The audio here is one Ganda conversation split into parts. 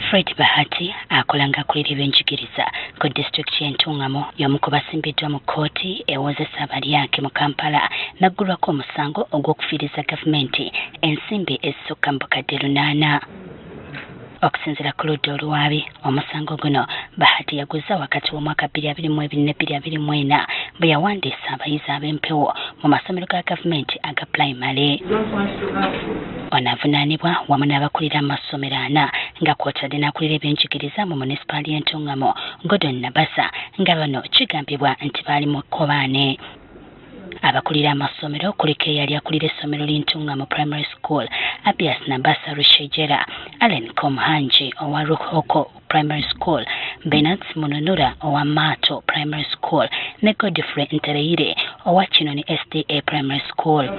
Fred Bahati akolanga kulira ebyenjigiriza ku district y'Entungamo y'omu ku basimbiddwa mu kkooti ewozesa abalyake mu Kampala naggulwako omusango ogw'okufiiriza gavumenti ensimbi ezisukka mu bukadde 8. Okusinziira ku ludda oluwaabi, omusango guno Bahati yaguza wakati w'omwaka 2022-2024 bwe yawandiisa abayizi ab'empewo mu masomero ga gavumenti aga pulayimale. Ono avunaanibwa wamu n'abakulira amasomero 4 nga kw'otadde n'akulira ebyenjigiriza mu munisipaali y'Entungamo Gordon Nabasa nga bano kigambibwa nti baali mu kkobaane. Abakulira amasomero kuliko eyali akulira essomero ly'Entungamo Primary School Abias Nabasa Rushejera, Allen Komhanji owa Ruhoko Primary School, Bernard Mununura owa Mato Primary School ne Godfrey Ntereire owa Kinoni SDA Primary School.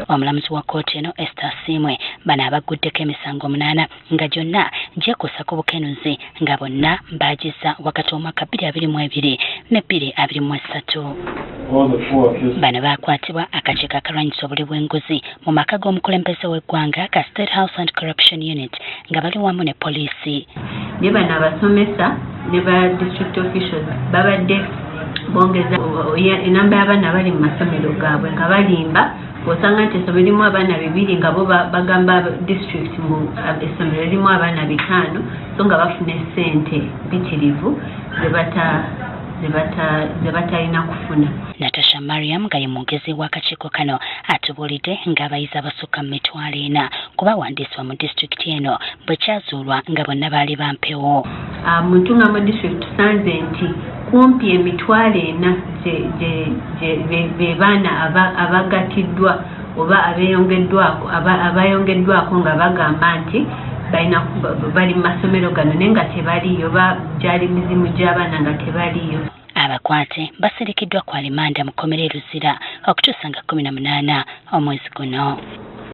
Omulamuzi wa kkooti eno Esther Simwe bano abaguddeko emisango 8 nga gyonna gyekuusa ku bukenuzi nga bonna mbaagiza wakati w'omwaka 2022 ne 2023. Bano bakwatibwa akakiiko akalwanyisa obuli bw'enguzi mu maka g'omukulembeze w'eggwanga ka State House Anti-Corruption Unit nga bali wamu ne poliisi. Ne bano abasomesa ne ba district officials babadde bongeza enamba y'abaana bali mu masomero gaabwe nga balimba osanga nti essomero lirimu abaana 2 nga bo bagamba district mu essomero lirimu abaana 5 so nga bafuna ssente mpitirivu ze batalina kufuna. Natasha Mariam nga ye mwogezi w'akakiiko kano atubuulidde ng'abayizi abasukka mu 400 kubawandiisibwa mu disitulikiti eno bwe kyazuulwa nga bonna baali bampewo. Mu Ntungamo district tusanze nti kumpi 400 be baana abagatiddwa oba abayongeddwako nga bagamba nti bali mu masomero gano naye nga tebaliyo oba gyali mizimu gy'abaana nga tebaliyo. Abakwate basirikiddwa ku alimanda mu kkomera e Luzira okutuusa nga 18 omwezi guno.